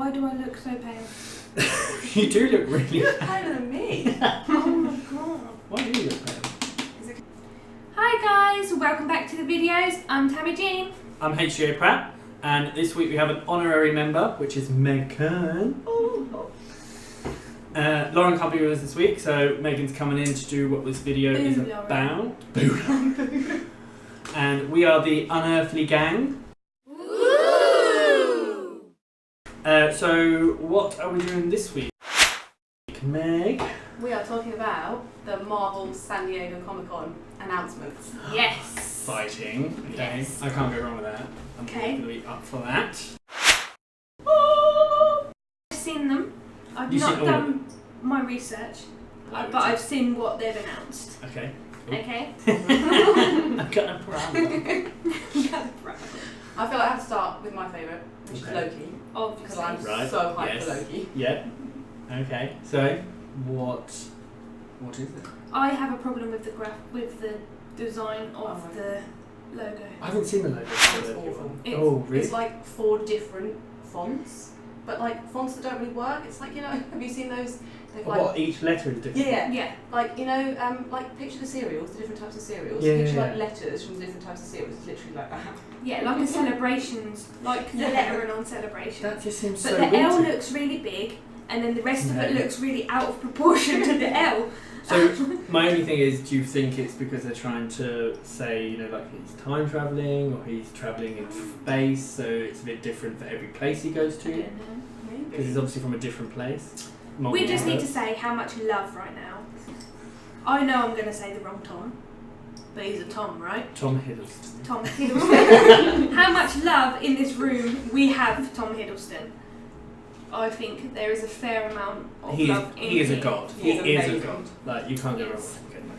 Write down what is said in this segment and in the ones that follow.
Why do I look so pale? You do look really You look paler than me. Oh my god. Why do you look pale? Hi guys, welcome back to the videos. I'm Tammy Jean. I'm HDA Pratt, and this week we have an honorary member, which is Megan. Lauren can't be with us this week, so Megan's coming in to do what this video is about. Boo. And we are the Unearthly Gang. So what are we doing this week, Meg? We are talking about the Marvel SanDiego Comic-con announcements. Yes. Exciting. Okay. Yes. I can't go wrong with that. I'm Okay. going to be up for that. I've seen them. I've You've not seen all of done my research, but I've seen what they've announced. Okay. Okay. I'm gonna problem. I feel like I have to start with my favourite, which is Okay. Loki. Because I'm Right. so hyped Yes. for Loki. Yeah. Okay. So, what is it? I have a problem with the design of Oh. the logo. I haven't seen the logo. for It's the awful. one. It's- Oh, really? It's like 4 different fonts, but like fonts that don't really work. It's like, you know, have you seen those? They've like, What? Each letter is different. yeah, Yeah. like, you know, like picture the cereals, the different types of cereals. Yeah, Picture yeah, like yeah. letters from the different types of cereals. It's literally like that. Yeah, like a celebrations, like the Yeah. lettering on celebrations. That just seems But so the L winter. looks really big, and then the rest of it No. looks really out of proportion to the L. So my only thing is, do you think it's because they're trying to say, you know, like he's time travelling or he's travelling in space, so it's a bit different for every place he goes I to? don't know. Because he's obviously from a different place. We just need to say how much love right now. I know I'm going to say the wrong Tom, but he's a Tom, right? Tom Hiddleston. Tom Hiddleston. How much love in this room we have for Tom Hiddleston. I think there is a fair amount of love in He is a here. god. He He is is a amazing. god. Like, you can't go wrong Yes. with him.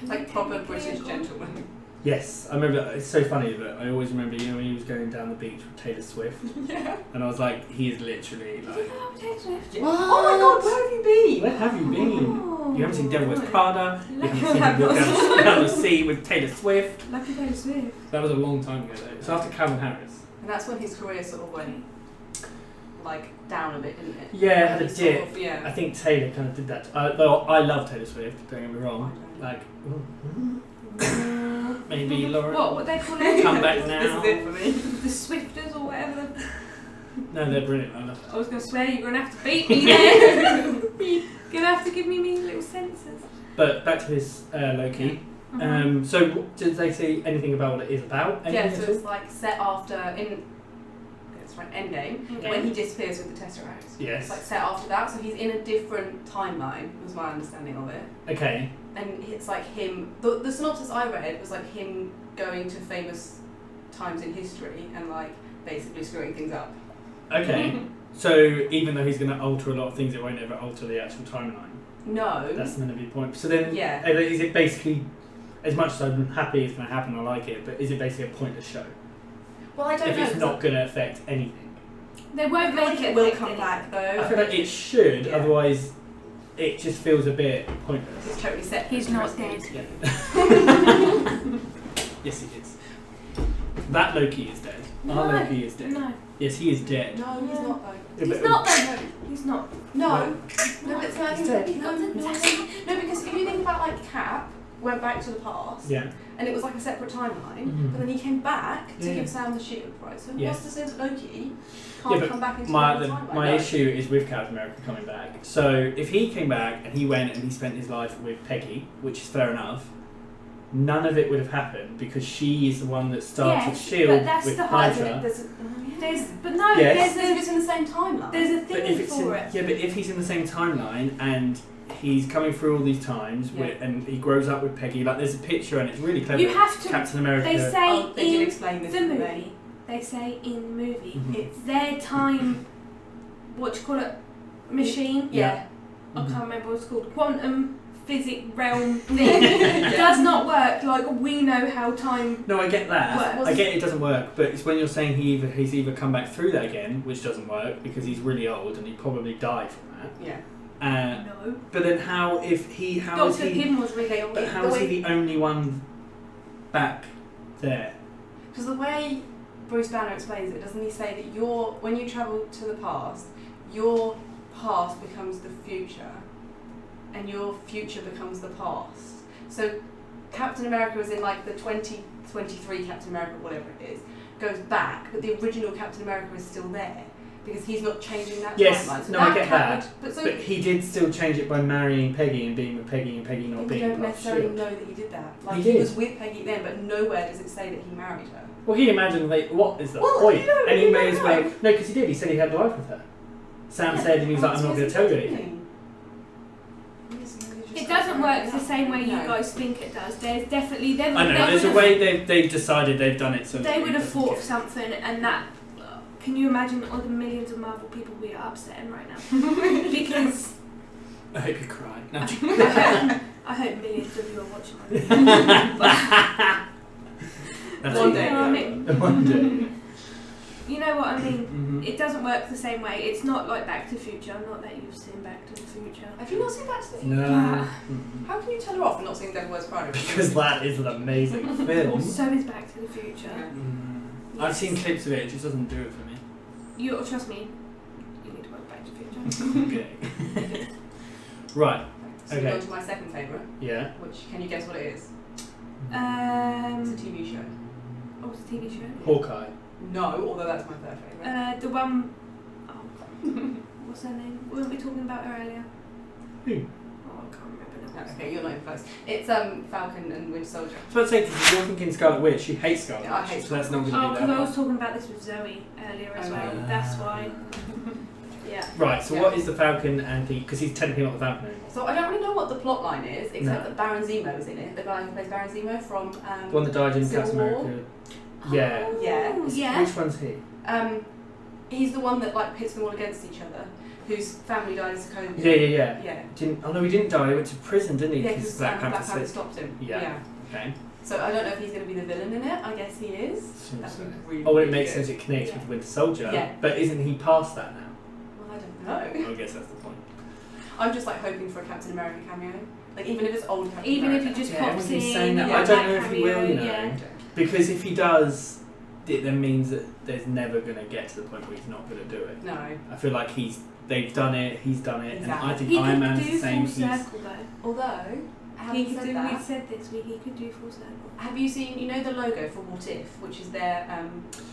Like proper British gentleman. Yes, I remember. It's so funny that I always remember, you know, when he was going down the beach with Taylor Swift, Yeah. and I was like, he is literally like, Oh, Taylor Swift. Oh my god, where have you been? where have you been? Oh. You haven't seen Devil Wears Prada. You Lucky haven't seen I him walk haven't. down the sea with Taylor Swift. Lucky Taylor Swift. That was a long time ago though. It's after Calvin Harris. And that's when his career sort of went like down a bit, didn't it? Yeah, had a He sort dip. of- yeah. I think Taylor kind of did that. Though I love Taylor Swift. Don't get me wrong. Like, maybe Laura. What they call it? Come back This now. is it for me. The Swifters or whatever. No, they're brilliant. I love I was going to swear you're going to have to beat me there. You're going to have to give me little senses. But back to this Loki. Mhm. So did they say anything about what it is about? Yeah, Anything so at all? it's like set after Endgame, Okay. when he disappears with the Tesseract. Yes. It's like set after that, so he's in a different timeline, was my understanding of it. Okay. And it's like him, the synopsis I read was like him going to famous times in history and like basically screwing things up. Okay. So even though he's going to alter a lot of things, it won't ever alter the actual timeline. No. That's going to be the point. So then, Yeah. is it basically, as much as I'm happy it's going to happen, I like it, but is it basically a pointless show? Well, I don't If know. it's 'cause not going to affect anything. They I won't feel make like it it will affect come anything. back though. I feel like it should, Yeah. otherwise it just feels a bit pointless. It's totally set. He's for not the rest of dead. the Yes, he is. That Loki is dead. No. Our Loki is dead. No. Yes, he is dead. No, he's not though. Yeah, He's but- not though. He's not. No. No. No, but it's like, He's dead. no, because if you think about like Cap went back to the past, Yeah. and it was like a separate timeline, Mhm. but then he came back to Yeah. give Sam the shield, right? So Yes. what's to say that Loki Yeah, can't but come back into My the timeline? my No. issue is with Captain America coming back. So if he came back and he went and he spent his life with Peggy, which is fair enough, none of it would have happened because she is the one that started Yes, Shield but that's with the hard Hydra. There's, but no, Yes. If it's in the same timeline. there's a But thing if it's in, for it. yeah, but if he's in the same timeline and he's coming through all these times Yeah. and he grows up with Peggy, like there's a picture and it's really clever. You have to. Captain America. They say Oh, they did in explain this the didn't movie. They say in the movie, Mhm. it's their time. What do you call it? Machine. Yeah. I Mhm. can't remember what it's called. Quantum physics realm thing. It does not work like we know how time. No, I get that. Works. I get it doesn't work, but it's when you're saying he's either come back through that again, which doesn't work because he's really old and he probably died from that. Yeah. No. But then how is Dr. he? Pym was really old. But how is he the only one back there? Because the way Bruce Banner explains it, doesn't he say that when you travel to the past, your past becomes the future, and your future becomes the past. So Captain America is in like the 2023 Captain America, whatever it is, goes back, but the original Captain America is still there because he's not changing that timeline. So I get that. But he did still change it by marrying Peggy and being with Peggy and Peggy not being. We don't necessarily know that he did that. Like he was with Peggy then, but nowhere does it say that he married her. Well, he imagined what is the point? And he may as well. No, because he did. He said he had a life with her. Sam said, and he was like, I'm not going to tell you anything. It doesn't work the same way you guys think it does. There's definitely... I know, there's a way they've decided they've done it so... They would have thought of something, and that... Can you imagine all the millions of Marvel people we are upsetting right now? Because... I hope you cry. No. I hope millions of you are watching my One day. You know what I mean? One day. You know what I mean? It doesn't work the same way. It's not like Back to the Future. Not that you've seen Back to the Future. Have you not seen Back to the Future? No. How can you tell her off and not seeing Devil Wears Prada? Because that is an amazing film. So is Back to the Future. Yeah. I've seen clips of it. It just doesn't do it for me. You trust me. You need to watch Back to the Future. Okay. Right. So we go on to my second favourite. Yeah. Which, can you guess what it is? It's a TV show. Oh, it's a TV show. Hawkeye. No, although that's my third favourite. The one... Oh, what's her name? Weren't we talking about her earlier? Who? Oh, I can't remember now. No, okay, you're not even close. It's Falcon and Winter Soldier. I was about to say, because you're thinking Scarlet Witch, she hates Scarlet Witch, Yeah, I hate so that's not going to Oh, be because that I was one. talking about this with Zoe earlier as well. That's why. Yeah. Right, so what is the Falcon and the... Because he's technically not the Falcon anymore. So I don't really know what the plot line is, except that Baron Zemo's in it. The guy who plays Baron Zemo from The one that died in Civil Captain War. America. Yeah. Oh, Yeah. Yeah. Which one's he? He's the one that like pits them all against each other, whose family died as a COVID. Yeah. Yeah. Oh no, he didn't die. He went to prison, didn't he? Yeah, because Black Black Panther Panther said- stopped him. Yeah. Okay. So I don't know if he's going to be the villain in it. I guess he is. Seems That'd so. be really, Oh, well, it really makes good. sense. It connects Yeah. with Winter Soldier. Yeah. But isn't he past that now? Well, I don't know. I guess that's the point. I'm just like hoping for a Captain America cameo. Like even if it's old Captain Even if America. he just Yeah, pops everybody's in. saying that. I like don't know that if he will, cameo, you know. Yeah. Because if he does, it then means that there's never going to get to the point where he's not going to do it. No. I feel like they've done it, he's done it, Exactly. and I think He Iron could Man's do the same. full circle though. Although, He having could said do. that, We said this week. He could do full circle. have you seen, you know the logo for What If, which is their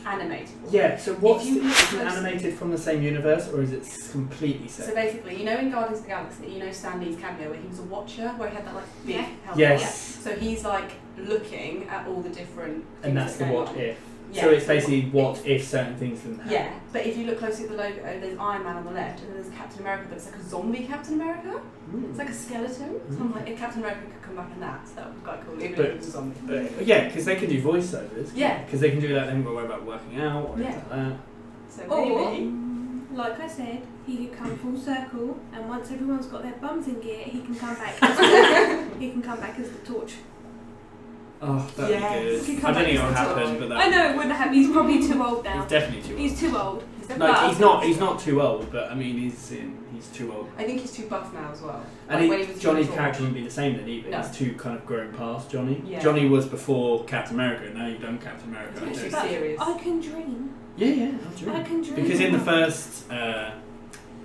animated one? Yeah, so what's If you look is it closely- animated from the same universe, or is it completely So separate? basically, you know in Guardians of the Galaxy, you know Stan Lee's cameo where he was a watcher, where he had that like big Yeah. helmet. Yes. So he's like looking at all the different things And that's the that are what going on. if. Yeah. So it's basically what if certain things didn't happen. Yeah, but if you look closely at the logo, there's Iron Man on the left, and then there's Captain America, but it's like a zombie Captain America. It's like a skeleton. So I'm like, if Captain America could come back in that, so that would be quite cool, even if it was a zombie. Yeah, because they can do voiceovers. Yeah. Because they can do that, they haven't got to worry about working out or anything like that. So Or, maybe. like I said, he could come full circle, and once everyone's got their bums in gear, he can come back. He can come back as the Torch. Oh, that'd Yes. be He good. can I come don't think back it'll as the happen, Torch. but that. I know it wouldn't happen. He's probably too old now. He's definitely too old. He's too old. He's No, definitely- he's not too old, but I mean, he's too old. I think he's too buff now as well. And Like when he was Johnny's young. character wouldn't be the same then either. No. He's too kind of grown past Johnny. Yeah. Johnny was before Captain America, now you've done Captain America. He's I actually don't- But serious. I can dream. Yeah, I'll I dream. can dream. Because in the first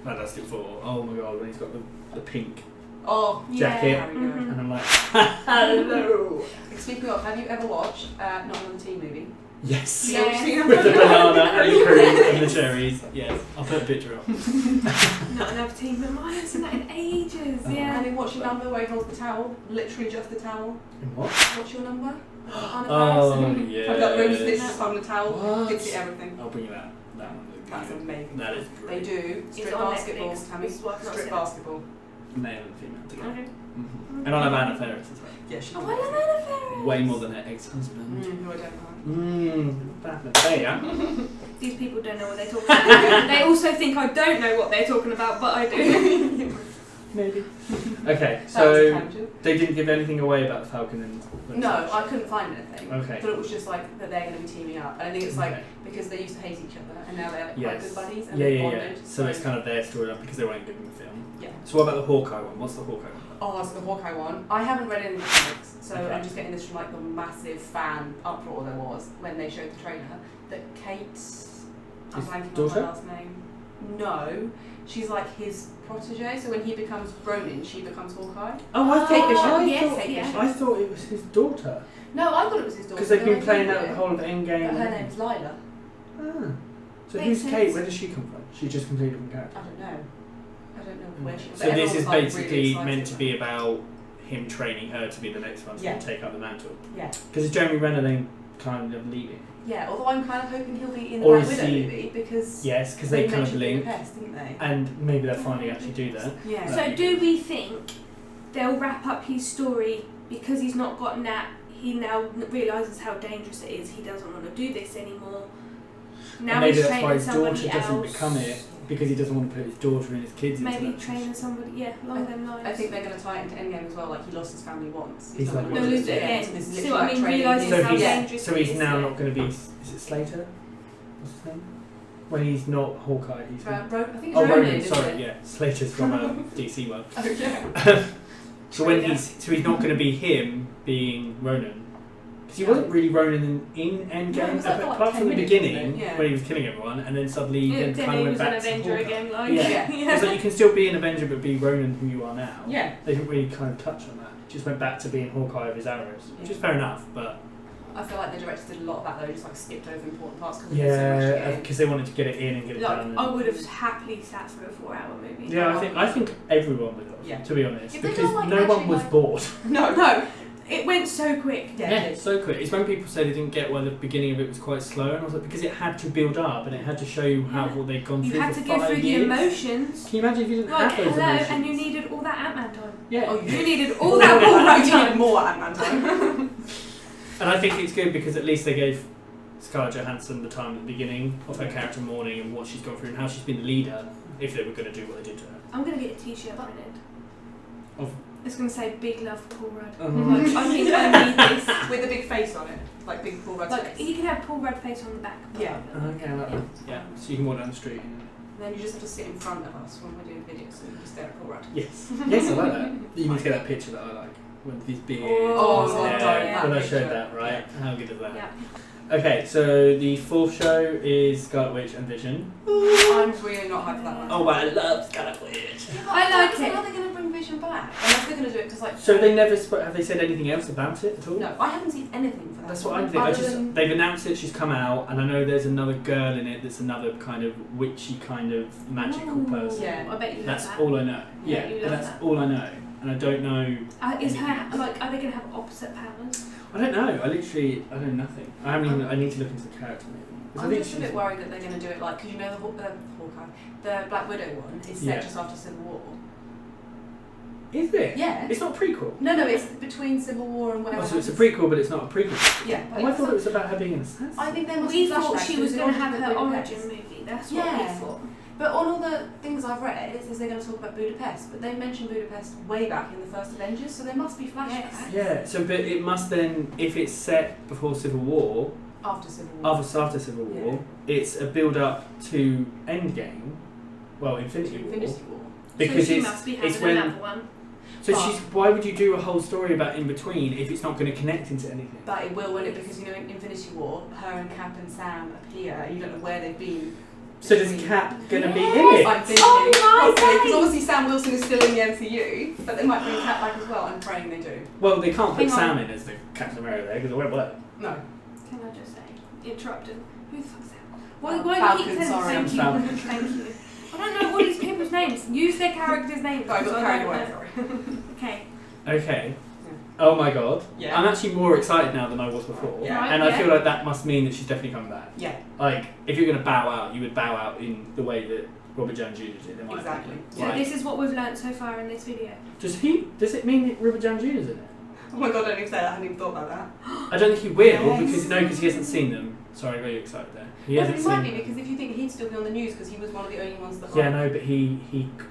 Fantastic Four, oh my god, when he's got the pink, Oh, jacket. yeah. There we go. Mhm. and I'm like, hello. Speaking of, have you ever watched Not Another Teen Movie? Yes. Yeah. With the banana and the cream and the cherries. Yes, I'll put a picture up. Not enough team, but I haven't seen that in ages. Oh. Yeah. And then What's Your Number, where he holds the towel, literally just the towel. In what? What's Your Number? Oh, yeah. I've got room stitches yes. on the towel, What? fits it everything. I'll bring you that. That one. That's amazing. That is They great. do It's strip on basketball, Netflix. Tammy. It's what I've not Strip seen. basketball. Male and female together. Okay. Mm-hmm. And I'll have Anna Faris as well. Yeah, she's Oh, I love Anna Faris. Way more than her ex-husband. Who I don't know. There you are. These people don't know what they're talking about. They also think I don't know what they're talking about, but I do. Maybe. Okay, That was a so tangent. they didn't give anything away about the Falcon and No, I couldn't find anything. Okay. I thought it was just like that they're going to be teaming up. And I think it's like Okay. because they used to hate each other and now they're like quite Yes. good buddies and Yeah, they're yeah, bonded. yeah. So it's kind of their story because they won't give them a film. Yeah. So what about the Hawkeye one? What's the Hawkeye one? Oh, so the Hawkeye one. I haven't read any of the comics, so Okay. I'm just getting this from like the massive fan uproar there was when they showed the trailer. That Kate, I'm His blanking on daughter? her last name. No, she's like his protege. So when he becomes Ronin, she becomes Hawkeye. Oh, Kate Bishop. Yes, I thought it was his daughter. No, I thought it was his daughter. Because they've been No, playing I out the didn't. whole of Endgame. But her name's Lila. Ah. So Makes who's sense. Kate? Where does she come from? She's just completely different I character. don't know. I don't know where she. So this is basically really meant to be about him training her to be the next one to Yeah. take up the mantle. Yeah. Because it's Jeremy Renner then kind of leaving. Yeah, although I'm kind of hoping he'll be in the Or Black is Widow he- movie because Yes, because they kind of mentioned link. Budapest, didn't they? And maybe they'll finally actually do that. Yeah. So do we think they'll wrap up his story because he's not got Nat? He now realises how dangerous it is. He doesn't want to do this anymore. Now and maybe he's that's why training his daughter somebody doesn't else. become it because he doesn't want to put his daughter and his kids into Maybe that training somebody, yeah, along them lines. I think they're going to tie it into Endgame as well, like he lost his family once. He's not like, gonna No, what lose lose it again. so this is See literally what I like mean? training Realises his- So how he's, dangerous so it he's is, now yeah. not going to be. Is it Slater? What's his name? When he's not Hawkeye, he's. I think it's Oh, Ronin, Ronin. isn't Sorry, it? yeah. Slater's from DC one. Oh, yeah. So when he's not going to be him being Ronin. Because he wasn't really Ronin in No, Endgame, it was like for like apart 10 from the minutes, beginning wasn't it? Yeah. when he was killing everyone, and then suddenly Yeah, then then kind of he went was an back to Avenger Hawkeye. again, like Yeah. It's like you can still be an Avenger but be Ronin who you are now. Yeah. They didn't really kind of touch on that. Just went back to being Hawkeye of his arrows, which is fair enough, but I feel like the directors did a lot of that though, just like skipped over important parts because there's so much to yeah, get in. because they wanted to get it in and get it Like, done. I would have happily sat through a 4-hour movie. Yeah, I think everyone would have, Yeah. to be honest, If they because don't, like, no one actually, was like- bored. No. It went so quick. Yeah. It's so quick. It's when people say they didn't get why the beginning of it was quite slow, and I was like, because it had to build up and it had to show you how what they'd gone You through had for to go 5 through years. the emotions. Can you imagine if you didn't Like, have those hello, emotions? and you needed all that Ant-Man time. Yeah. Oh, You needed all that Paul You Rudd needed time. more Ant-Man time. And I think it's good because at least they gave Scarlett Johansson the time at the beginning of her character mourning and what she's gone through and how she's been the leader if they were going to do what they did to her. I'm going to get a t-shirt printed. Of- It's going to say Big Love Paul Rudd. Uh-huh. Like, I think I need this. With a big face on it. Like big Paul Rudd Like, face. he can have Paul Rudd face on the back. Yeah. Okay, I like that. Yeah, so you can walk down the street and... Then you just have to sit in front of us when we're doing videos and you stare at Paul Rudd. Yes. Yes, I like that. You need to get that picture that I like. With his beard. Oh, his God, hair. don't. When I That showed picture. that, right? Yeah. How good is that? Yeah. Okay, so the fourth show is Scarlet Witch and Vision. I'm really not hyped for that one. Oh, I love Scarlet Witch. I like So it. how are they going to bring Vision back? Unless they're going to do it because like... So they never have they said anything else about it at all? No, I haven't seen anything for that. That's what one, I think. other than- They've announced it. She's come out, and I know there's another girl in it. That's another kind of witchy, kind of magical Ooh, person. Yeah. I bet you love That's that. all I know. Yeah, Yeah, you and love that's that. all I know, and I don't know. Is her, like, are they going to have opposite powers? I don't know. I know nothing. I haven't even. I need to look into the character maybe. 'Cause I I'm think just a she's- bit worried that they're going to do it like, because you know the Hawkeye, the Black Widow one is set Yeah. just after Civil War. Is it? Yeah. It's not a prequel. No, it's between Civil War and whatever. Oh, so it's a happens. prequel, but it's not a prequel. Yeah. Oh, I thought it was about her being an assassin. I think there must We be thought flashbacks she was because going to they have wanted her Budapest. origin movie. That's what Yeah. we thought. But on all the things I've read, is they're going to talk about Budapest, but they mentioned Budapest way back in the first Avengers, so there must be flashbacks Yeah. So, but it must then, if it's set before Civil War, after Civil War. after Civil War, it's a build up to Endgame. Well, Infinity War. Infinity War. Because so she it's must be it's having when. another one. So But- she's. Why would you do a whole story about in between if it's not going to connect into anything? But it will, won't it? Because you know in Infinity War, her and Cap and Sam appear, and you don't know where they've been. So does Cap going to be in Yes. it? I'm thinking, Oh my because days. obviously Sam Wilson is still in the MCU, but they might bring Cap back as well. I'm praying they do. Well, they can't put Hang on. Sam in as the Captain America there because it won't work. No. Can I just say, interrupted. Who the fuck's that? Oh, Why do you keep Falcon, saying sorry. thank you? Falcon. Thank you. I don't know all these people's names. Use their characters' names. I got because carried don't away. know. Sorry. Okay. Okay. Oh my god. Yeah. I'm actually more excited now than I was before. Yeah. Right, And I yeah. feel like that must mean that she's definitely coming back. Yeah. Like, if you're going to bow out, you would bow out in the way that Robert Downey Jr. did, in my Exactly. opinion. So Like, this is what we've learnt so far in this video. does it mean that Robert Downey Jr. is in it? Oh my god, don't even say that. I hadn't even thought about that. I don't think he will, Yes. because he hasn't seen them. Sorry, I got you excited there. He Yeah, but hasn't it might seen. be because if you think he'd still be on the news because he was one of the only ones that. Yeah, no, but he.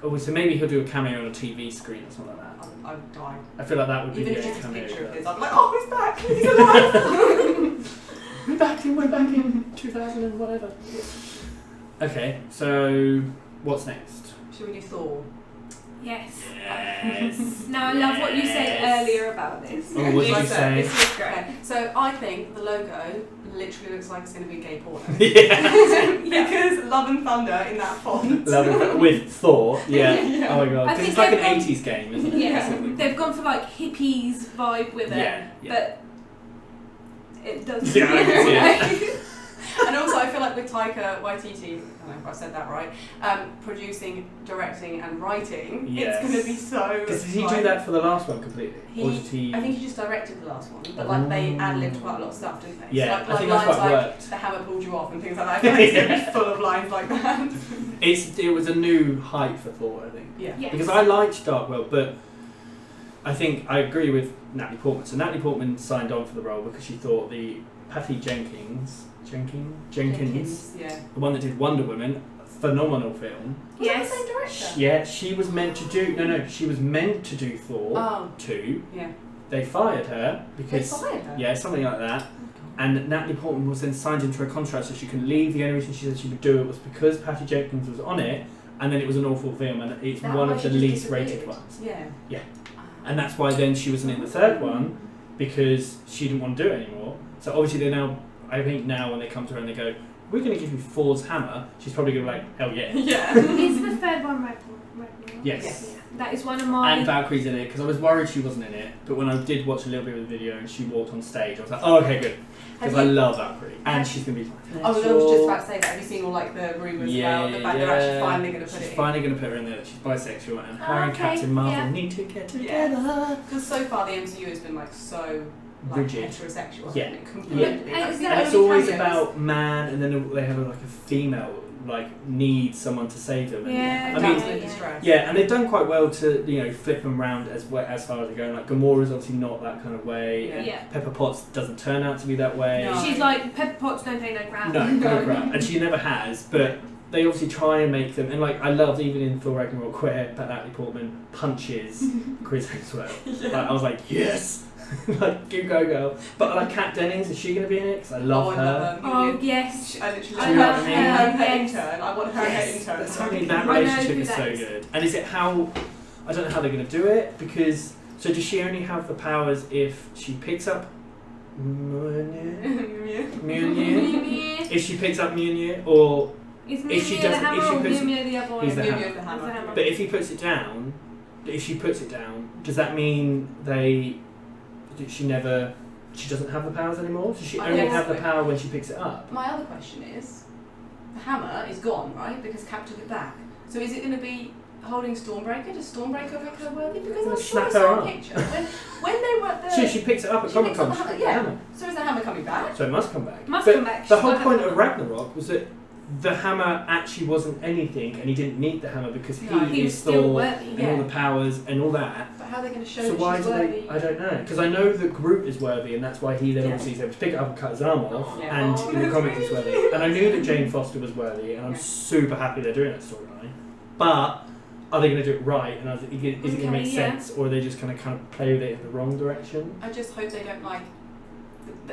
Oh, so maybe he'll do a cameo on a TV screen or something like that. I'd die. I feel like that would be Even the if only it's just a cameo. picture of he his, does. I'm like, oh, he's back. He's alive. We're back in 2000 and whatever. Okay, so what's next? Should we do Thor? Yes. Yes. Now I love what you said earlier about this. Oh, what did you say? This was great. Okay, so I think the logo literally looks like it's going to be a gay porno. Yeah. Because Love and Thunder in that font. Love it. With Thor, yeah. Yeah. Oh my god, I because think it's like an everyone- 80s game, isn't it? Yeah, Basically. they've gone for like hippies vibe with it, Yeah, yeah. but it doesn't. Yeah, I can see And also, I feel like with Taika Waititi, I don't know if I said that right, producing, directing, and writing, Yes. it's going to be so. Because did he do like- that for the last one completely? Or did he... I think he just directed the last one, but like they ad-libbed quite a lot of stuff, didn't they? Yeah, so, I think lines that's what like worked. the hammer pulled you off and things like that. I feel like it's going to be full of lines like that. It was a new height for Thor, I think. Yeah. Yes. Because I liked Dark World, but I think I agree with Natalie Portman. So Natalie Portman signed on for the role because she thought the Patty Jenkins, Yeah. the one that did Wonder Woman, phenomenal film. Was Yes. that the same director? Yeah, she was meant to do she was meant to do Thor Oh, 2. yeah. They fired her They because fired her? yeah, something like that. And Natalie Portman was then signed into a contract so she could leave. The only reason she said she would do it was because Patty Jenkins was on it, and then it was an awful film, and it's That one why of she the just least rated disappeared? ones. Yeah. And that's why then she wasn't in the third one, because she didn't want to do it anymore. So obviously they now, I think now when they come to her and they go, we're going to give you Thor's hammer, she's probably going to be like, hell yeah. Yeah. Is the third one Ragnarok? Yes. Yes. Yeah. That is one of my. And Valkyrie's in it, because I was worried she wasn't in it, but when I did watch a little bit of the video and she walked on stage, I was like, oh, okay, good. Because I love Valkyrie, and she's going to be fine. I was just about to say that. Have you seen all like the rumours about the fact they're actually finally going to put she's it finally going to put her in there, that she's bisexual, and her and Okay, Captain Marvel yeah. need to get together. Yeah. Because so far the MCU has been like so like Rigid. heterosexual. Yeah. Hasn't it? Completely. Yeah. That's the And it's only always cameos. about man, and then they have like a female, like needs someone to save them. And, Yeah, I mean, Damsel in distress. yeah, and they've done quite well to flip them round as far as they go. Like Gamora's obviously not that kind of way. Yeah. And Yeah. Pepper Potts doesn't turn out to be that way. No. She's like Pepper Potts don't take no crap. No, no crap. And she never has, but they obviously try and make them, and like I loved even in Thor Ragnarok where Natalie Portman punches Chris Hemsworth. Like, I was like, yes! Like, go girl. But like Kat Dennings, is she going to be in it? Because I love Oh, I her. love her. Oh yes. I literally I love love her. her, Her yes. intern. I want her Yes, intern. that's what I mean, that I know relationship who is that so is. good. And is it how, I don't know how they're going to do it, because, so does she only have the powers if she picks up Mjolnir? If she picks up Mjolnir, or, Is If she Mjolnir the doesn't- hammer if she or puts- Mjolnir the other one? he's the Mjolnir's hammer. the hammer. That's the hammer. But if he puts it down, does that mean she doesn't have the powers anymore? Does she I only guess have the so. power when she picks it up? My other question is, the hammer is gone, right? Because Cap took it back. So is it going to be holding Stormbreaker? Does Stormbreaker make her worthy? Because I'm sure Snap I her saw a up. picture. When they were at the... So she picks it up at She Comic picks up Con. the hammer, She yeah. hammer. So is the hammer coming back? So it must come back. Must But come back. The She's whole got point the of Ragnarok was that the hammer actually wasn't anything, and he didn't need the hammer because No, he was is still Thor worthy. and Yeah. all the powers and all that. But how are they going to show So that why she's do worthy? they? I don't know, because I know that Groot is worthy, and that's why he then Yeah. obviously is able to pick it up and cut his arm off. Yeah. And Oh, in the that's comics, he's really worthy. And I knew that Jane Foster was worthy, and I'm Yeah. super happy they're doing that storyline. But are they going to do it right? And is it going to Okay, make yeah. sense, or are they just going to kind of play with it in the wrong direction? I just hope they don't like...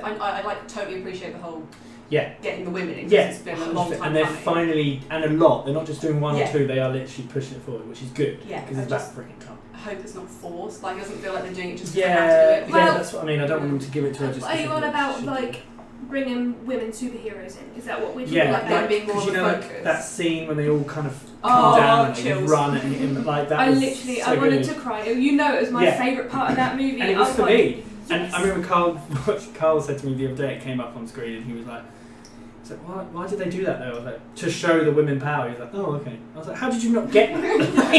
I like totally appreciate the whole Yeah. getting the women in. 'cause Yeah, It's been a long time and they're coming. finally, and a lot. They're not just doing one Yeah. or two. They are literally pushing it forward, which is good. Yeah, because I it's just- that freaking time. I hope it's not forced. Like, it doesn't feel like they're doing it just because they Yeah, have to do it. Well- that's what I mean. I don't want them to give it to her just. Are you because on of about what she like bringing women superheroes in? Is that what we're talking Yeah, like about? them being more because of you a know, like focus. that scene when they all kind of Oh, come down and they chills. run at him like that. I was literally, so I wanted good. to cry. You know, it was my Yeah. favourite part of that movie. And it I was for like, me. And yes. I remember Carl said to me the other day. It came up on screen, and he was like, "Why did they do that though?" I was like, "To show the women power." He was like, "Oh, okay." I was like, "How did you not get that?"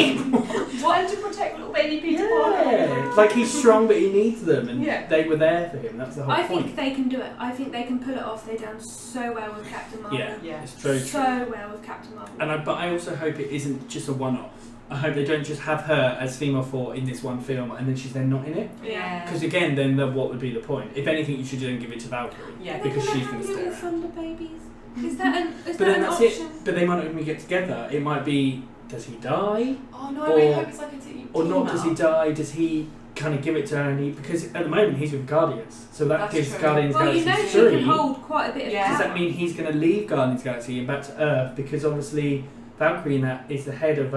Wanting to protect little baby Peter Parker. Yeah, like he's strong, but he needs them, and Yeah. they were there for him. That's the whole I point. think they can do it. I think they can pull it off. They've done so well with Captain Marvel. Yeah, Yeah. it's true. So well with Captain Marvel. But I also hope it isn't just a one-off. I hope they don't just have her as female 4 in this one film and then she's then not in it. Yeah. Because again, then what would be the point? If anything, you should then give it to Valkyrie. Yeah. Because she's going to little stay around. thunder babies. Is that an But then an that's option? it. But they might not even get together. It might be, does he die? Oh no, I really hope it's like a team Or not, up. does he die? Does he kind of give it to her? And because at the moment he's with Guardians. So that That's gives true. Guardians Well, you Galaxy know 3. she can hold quite a bit of Yeah. power. Does that mean he's going to leave Guardians Galaxy and back to Earth? Because obviously Valkyrie in that is the head of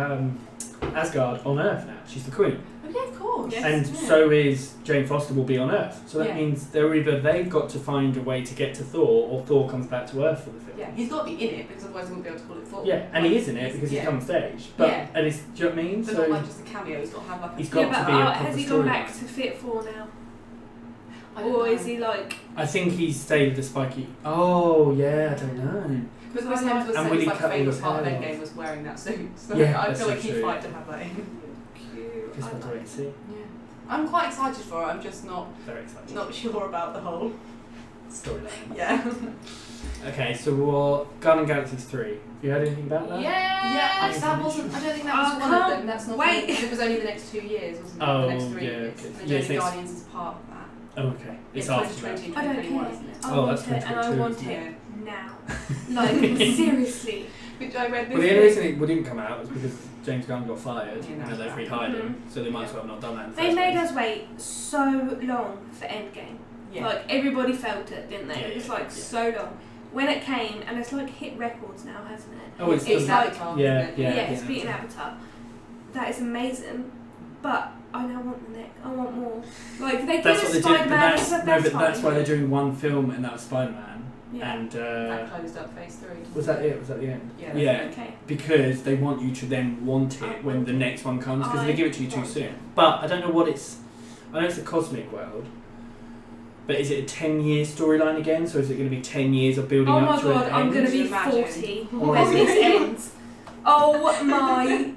Asgard on Earth now. She's the queen. Oh yeah, of course. Yes. And Yeah. so is Jane Foster will be on Earth. So that Yeah. means they've got to find a way to get to Thor, or Thor comes back to Earth for the film. Yeah, he's got to be in it because otherwise he won't be able to call it Thor. Yeah, and he is in it because he's come on stage. But Yeah. and it's, do you know what I mean? But So not like just a cameo. He's got to have like a. he's got Yeah, to but be a proper has he gone back storyline. to Fit 4 now? I don't Or know. is he like... I think he's stayed with the spiky. Oh yeah, I don't know. Because Chris Hemsworth And said will his he like cut all favourite his part of hair Endgame off? was wearing that suit. So Yeah, I that's feel so like he'd true. fight to have that in. Cute. Just I want to like wait and see. Yeah. I'm quite excited for it. I'm just not Very excited. not sure about the whole. Storyline. Yeah. Okay, so we're Guardians Galaxy 3. Have you heard anything about that? Yeah, Yes! that wasn't. I don't think that was I one of can't them. That's not. wait. It was only the next 2 years, wasn't it? Oh, The next 3 yeah, years. okay. And Yeah, Johnny it's Guardians is part of that. Oh, okay. It's Yeah, after that. 2020, I don't 2021, care. isn't it? I Oh, want that's it, and I 2022, want isn't it Yeah. now. Like, seriously. Which I read this Well, the only week. reason it didn't come out was because James Gunn got fired Yeah, and they've that's rehired him, so they might as well have not done that in the They first made place. us wait so long for Endgame. Yeah. Like, everybody felt it, didn't they? Yeah, It was yeah, like yeah. so long. When it came, and it's like hit records now, hasn't it? Oh, it's It's the- like- Avatar, yeah, isn't it? yeah. it's beating Avatar. That is amazing. But I now want the next. I want more. Like, they That's gave what us they did, but Spider-Man, that's, so no, that's but that's fine. why they're doing one film and that was Spider-Man. Yeah. And That closed up phase 3. was that it? Was that the end? Yeah. Yeah. Okay. Because they want you to then want I it when want the it. next one comes, because I they give it to you too want soon. it. But I don't know what it's. I know it's a cosmic world. But is it a 10-year storyline again? So is it going to be 10 years of building Oh up my to god, an I'm end? going to be Imagine. 40 Or when is this it- ends. Oh my...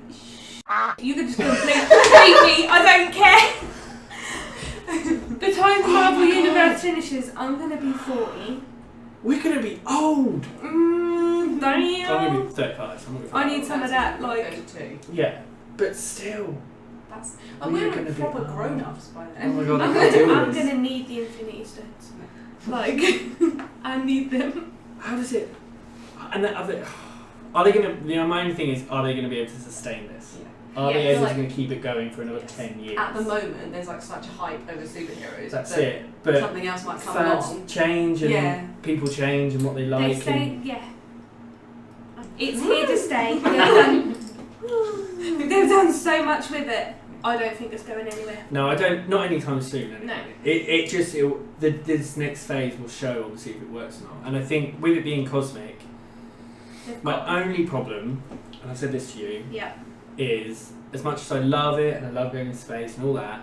You could just completely... I don't care. The time the Marvel Universe finishes, I'm going to be 40. We're going to be old! Damn. I'm going to be 35. So I'm gonna be I need some of that, like... 32. Yeah, but still. That's. Well, We're you're like gonna be proper old. grown-ups by Oh then. my god, I I'm can't deal gonna with this. need the Infinity Stones. Like, I need them. How does it? And then are they going to? You know, my only thing is, are they going to be able to sustain this? Yeah. Are Yeah, they I able feel to going to keep it going for another Yes. 10 years? At the moment, there's like such a hype over superheroes. That's that it. But something else might come fans along. change and Yeah. people change and what they like. They say, and yeah. It's here to stay. They've done, they've done so much with it. I don't think it's going anywhere. no, I don't. Not anytime soon. Anyway. No. This next phase will show obviously if it works or not. And I think with it being cosmic, They've my got, only problem, and I said this to you, yeah. is as much as I love it and I love going in space and all that,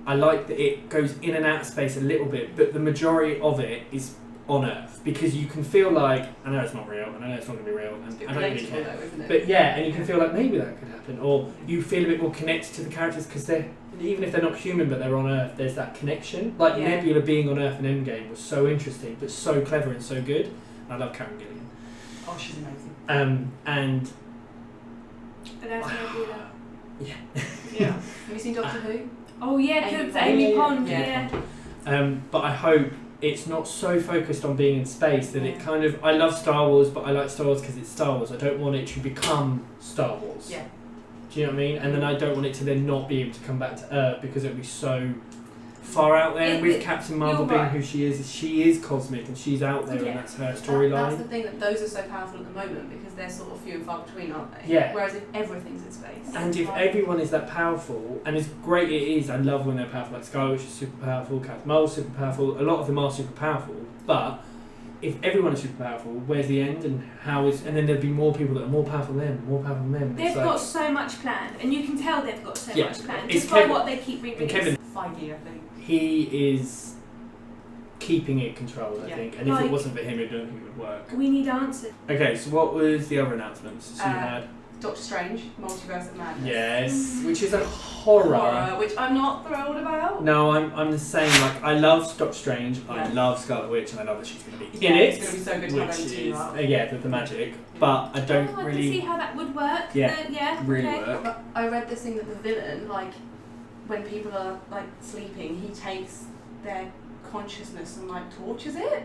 I like that it goes in and out of space a little bit, but the majority of it is on Earth because you can feel like, I know it's not real and I know it's not going to be real and It's a bit I don't really relatable care. though, isn't it? But yeah, and you can feel like maybe that could happen, or you feel a bit more connected to the characters because they're, even if they're not human but they're on Earth, there's that connection. Like Yeah. Nebula being on Earth in Endgame was so interesting but so clever and so good. I love Karen Gillian. Oh, she's amazing. And But that's Nebula. yeah. Yeah. Have you seen Doctor Who? Oh yeah, Amy because Pond. Amy Yeah. Pond, Yeah. yeah. But I hope it's not so focused on being in space that it Yeah. kind of. I love Star Wars, but I like Star Wars because it's Star Wars. I don't want it to become Star Wars. Yeah. Do you know what I mean? And then I don't want it to then not be able to come back to Earth because it would be so far out there. It- With it- Captain Marvel you're being right. who she is cosmic and she's out there Yeah. and that's her That's the storyline. thing, that those are so powerful at the moment because they're sort of few and far between, aren't they? Yeah. Whereas if everything's in space. And if like- everyone is that powerful, and as great it is, I love when they're powerful, like Scarlet Witch is super powerful, Captain Marvel's super powerful, a lot of them are super powerful, but if everyone is super powerful, where's the end and how is, and then there'd be more people that are more powerful than them, more powerful than them. They've It's like, got so much planned, and you can tell they've got so Yeah. much planned It's just by Kevin- what they keep and re-releasing. Kevin, Feige, I think. he is keeping it controlled, I Yeah. think, and if Like- it wasn't for him, I don't think it would work. We need answers. Okay, so what was the other announcements? So you Uh, had, Doctor Strange, Multiverse of Madness. Yes, which is a horror. Which I'm not thrilled about. No, I'm the same. Like, I love Doctor Strange, I love Scarlet Witch, and I love that she's going to be in it. It's going to be so good to have them team up. The magic. But I don't I really. can see how that would work. Yeah, really okay. work. But I read this thing that the villain, like, when people are like sleeping, he takes their consciousness and like tortures it.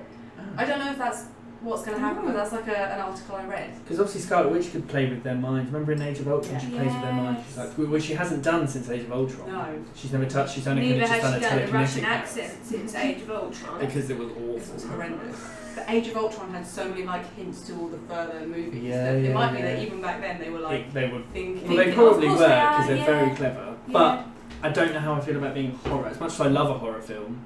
I don't know if that's what's going to happen, but that's like an article I read. Because obviously Scarlet Witch could play with their minds. Remember in Age of Ultron, she plays with their minds. She's like, which she hasn't done since Age of Ultron. No. She's never touched. She's only Neither just done a has she done the Russian telekinetic accent since Age of Ultron. because it was awful. It was horrendous. But Age of Ultron had so many like hints to all the further movies. Yeah, that it yeah, might be yeah. that even back then they were like they were. thinking. Well, they probably were Of course they because are, they're very clever. Yeah. But I don't know how I feel about being horror. As much as I love a horror film.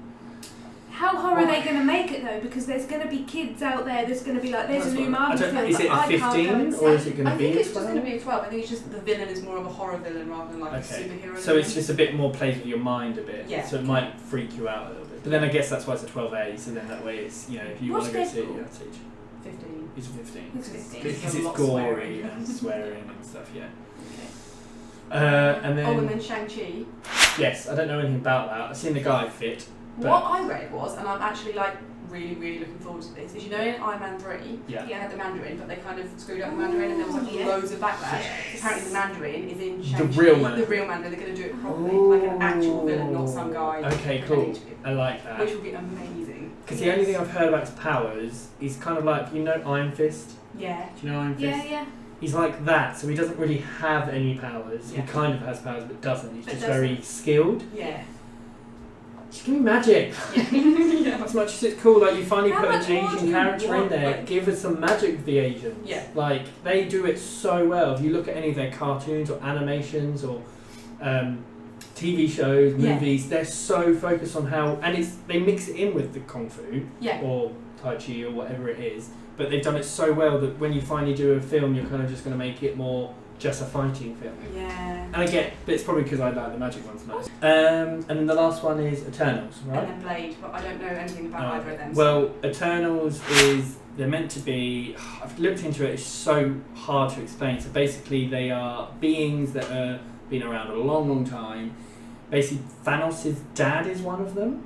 How horror are they going to make it though? Because there's going to be kids out there. There's going to be like, there's a new Marvel film. Is it a I can't go 15 and or is see. it going to I be think a it's just 12? going to be a 12. I think it's just the villain is more of a horror villain rather than like a superhero. So it's just a bit more plays with your mind a bit. Yeah. So it might freak you out a little bit. But then I guess that's why it's a 12A. So then that way it's, you know, if you want to go see it, you have to teach. 15. It's a 15. It's 15. Because it's gory and swearing and stuff, yeah. Okay. And then... Oh, and then Shang-Chi. Yes, I don't know anything about that. I've seen the guy fit. But What I read was, and I'm actually like really, really looking forward to this, is you know in Iron Man 3, Yeah. he had the Mandarin, but they kind of screwed up the Mandarin and there was like loads of backlash. Apparently the Mandarin is in Shang-Chi. The real Mandarin. The real Mandarin, they're going to do it properly, like an actual villain, not some guy. Okay, cool. I like that. Which would be amazing. Because the only thing I've heard about his powers is kind of like, you know Iron Fist? Yeah. Do you know Iron Fist? Yeah. He's like that, so he doesn't really have any powers. Yeah. He kind of has powers, but doesn't. He's But just doesn't. very skilled. Yeah. Just give me magic. Yeah. As much as it's cool, like you finally How put an much more do Asian you character in want? there, Like- give us some magic with the Asians. Yeah. Like, they do it so well. If you look at any of their cartoons or animations or TV shows, Yeah. movies, they're so focused on how, and they mix it in with the Kung Fu Yeah. or Tai Chi or whatever it is, but they've done it so well that when you finally do a film, you're kind of just going to make it more just a fighting film. Yeah. And I get, but it's probably because I like the magic ones most. And then the last one is Eternals, right? And then Blade, but I don't know anything about either of them. Well, Eternals is, they're meant to be, I've looked into it, it's so hard to explain. So basically they are beings that have been around a long, long time. Basically Thanos' dad is one of them.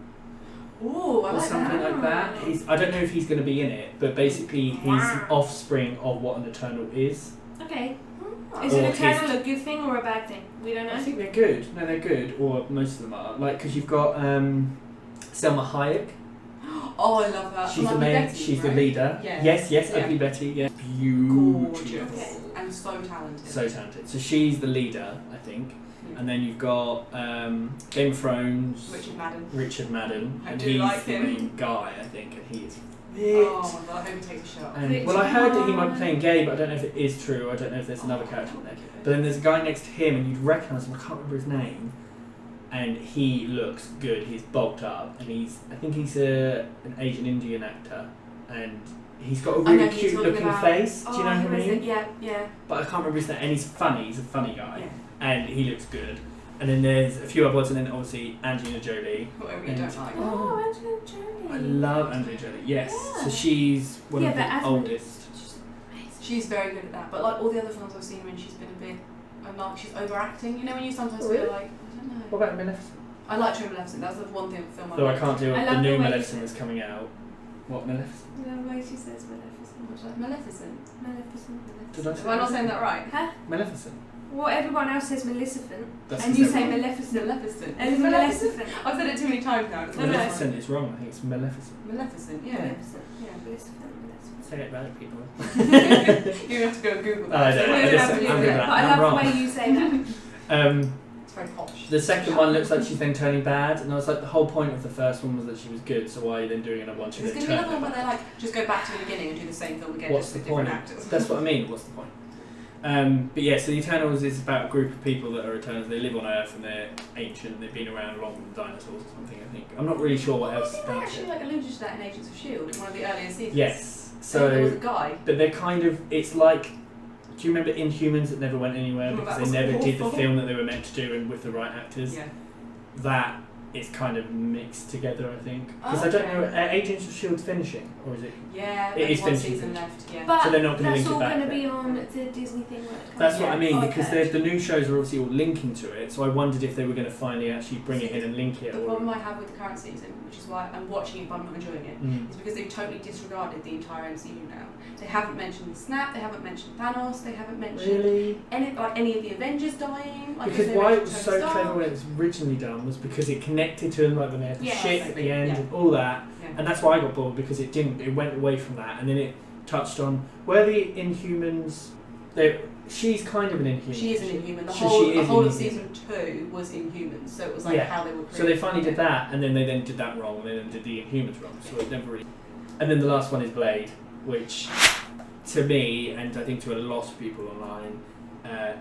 Ooh, I Or like something that. like that. I don't know if he's going to be in it, but basically he's offspring of what an Eternal is. Okay. Oh. Is Or an Eternal a good thing or a bad thing? We don't know. I think they're good. No, they're good, or most of them are. Like, because you've got Selma Hayek. Oh, I love that. She's the Ugly main. Betty, She's right? the leader. Yeah. Yes, Yeah. Ugly Betty. Yeah. Beautiful. Gorgeous. And so talented. So talented. So she's the leader, I think. And then you've got Game of Thrones. Richard Madden. I And do he's like the him. main guy, I think, and he is fit. Oh my god, I hope he takes a shot. And, well, I heard that he might be playing gay, but I don't know if it is true. I don't know if there's another character in there. But then there's a guy next to him, and you'd recognise him. I can't remember his name. And he looks good. He's bulked up, and I think he's an Asian Indian actor, and he's got a I know really who cute you're talking looking about. face. Do you know who who I is mean? it? Yeah, yeah. But I can't remember his name. And he's funny. He's a funny guy, Yeah. and he looks good. And then there's a few other ones, and then obviously Angelina Jolie. Whatever you And- don't like. Oh, Angelina Jolie. I love Angelina Jolie. Yes, Yeah. so she's one Yeah, of but the as oldest. She's amazing. She's very good at that. But like all the other films I've seen her in, she's been a bit. I'm like, she's overacting. You know when you sometimes Really? feel like, I don't know. What about Maleficent? I liked her in Maleficent. That's the one thing film I Though I liked. can't do I the love new the way Maleficent you that's coming out. What Maleficent? The way she says Maleficent. What's that? Maleficent. Maleficent. Did I say Am I not saying that right? Huh? Maleficent? Well, everyone else says Maleficent, That's and the you same say one. Maleficent. Maleficent. And Is it's it Maleficent. I've said it too many times now. It's No, no. Maleficent is wrong. I think it's Maleficent. Maleficent, yeah. Maleficent. Yeah, Maleficent. Say it right, people. You have to go and Google that. I don't know. We're gonna have to I'm do gonna- that. But I I'm love wrong. the way you say that. It's very posh. The second one looks like she's then turning bad, and I was like, the whole point of the first one was that she was good, so why are you then doing another one? She There's then going to be turned another one her where they bad. like just go back to the beginning and do the same film again, What's just the with different point? actors. That's what I mean. What's the point? But yeah, so the Eternals is about a group of people that are Eternals. They live on Earth and they're ancient. They've been around longer than dinosaurs or something. I think. I'm not really sure what else. They about actually it. like alluded to that in Agents of S.H.I.E.L.D. in one of the earlier seasons. Yes. There was So, a guy. but they're kind of. It's like. Do you remember Inhumans that never went anywhere Oh, because that they was never did the awful. film that they were meant to do and with the right actors? Yeah. That it's kind of mixed together, I think. Because I don't know, Agents of S.H.I.E.L.D. finishing, or is it? Yeah, It is one finishing. season left, yeah. But So they're not going to that's link it all back going to then. be on the Disney thing when it comes That's out. what I mean, Oh, because okay. the new shows are obviously all linking to it, so I wondered if they were going to finally actually bring it in and link it. The Or... problem I have with the current season, which is why I'm watching it but I'm not enjoying it, is because they've totally disregarded the entire MCU now. They haven't mentioned the Snap, they haven't mentioned Thanos, they haven't mentioned any of the Avengers dying. Like, Because they why it mentioned was Tony so Stark. clever when it was originally done was because it connected to them, like when they had the Yes. shit at the end Yeah. and all that. Yeah. And that's why I got bored, because it didn't. It went away from that, and then it touched on where the Inhumans. She's kind of an Inhuman. She is an Inhuman. The So whole, she the is whole an of Inhuman. season 2 was Inhumans, so it was like Yeah. how they were created. So they finally did that, and then they did that wrong, and then did the Inhumans wrong. So it never really. And then the last one is Blade, which, to me, and I think to a lot of people online,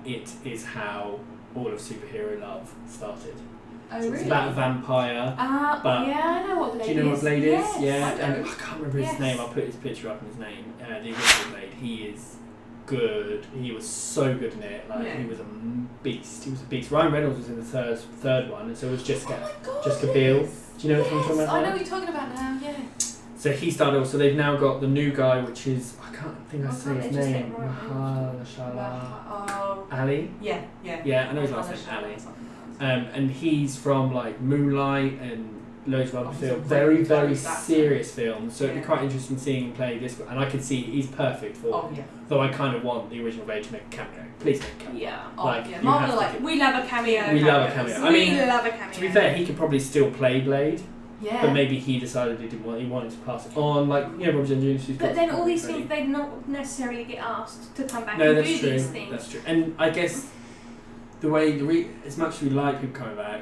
it is how all of superhero love started. Oh, So really? it's about a vampire. But yeah, I know what Blade is. do you know what Blade Yes. is? Yeah, I and don't. I can't remember his Yes. name. I'll put his picture up in his name. The original Blade. He is good. He was so good in it. Like Yeah. he was a beast. He was a beast. Ryan Reynolds was in the third one, and so was Jessica. Oh my God, Jessica Biel. yes. Do you know what I'm talking about? I know now? what you're talking about now, yeah. So he started. So they've now got the new guy, which is I can't think I Oh, say can't his they just get name. Ryan Mahershala Oh, Ali. yeah, yeah. Yeah, I know his last name, Ali. And he's from like Moonlight and loads of other he's films, a very really very close actor. serious films. So it'd be Yeah. quite interesting seeing him play this, and I could see he's perfect for. Oh, yeah. Though I kind of want the original Blade to make a cameo. Please make a cameo. Yeah. Oh, Like, yeah. you Marvel have are to like, give- We love a cameo. We love a cameo. I mean, we love a cameo. To be fair, he could probably still play Blade, yeah. but maybe he decided he wanted to pass it on. Like Robert Downey Jr. But then all these things, they'd not necessarily get asked to come back No, and that's do true. these things. That's true. And I guess the way as much as we like people coming back,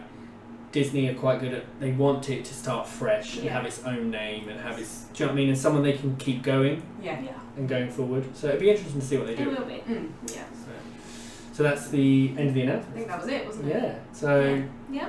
Disney are quite good at. They want it to start fresh and Yeah. have its own name and have its. Do you know what I mean? And someone they can keep going Yeah. Yeah, and going forward. So it'd be interesting to see what they it do. will be. Mm. Yeah. So that's the end of the I announcement. think that was it, wasn't it? Yeah. So. Yeah.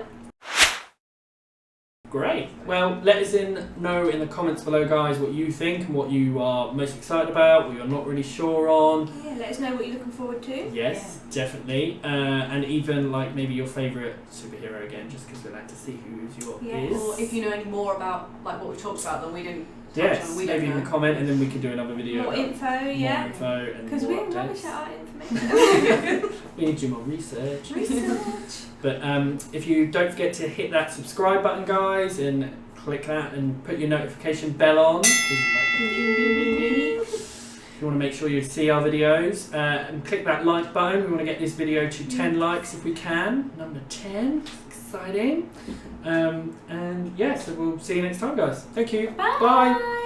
Great. Well, let us know in the comments below, guys, what you think and what you are most excited about, what you're not really sure on. Yeah, let us know what you're looking forward to. Yes, definitely. And even like maybe your favourite superhero again, just because we like to see who's your Yes. is. Or if you know any more about like what we talked about that we didn't touch Yes, on, we maybe don't in know. the comment, and then we can do another video. More about info, more yeah. info and Because more we're rubbish updates. at our information. We need to do more research. Research. But if you don't forget to hit that subscribe button, guys, and click that and put your notification bell on. If you want to make sure you see our videos, and click that like button. We want to get this video to 10 likes if we can. Number 10. Exciting. And yeah, so we'll see you next time, guys. Thank you. Bye. Bye.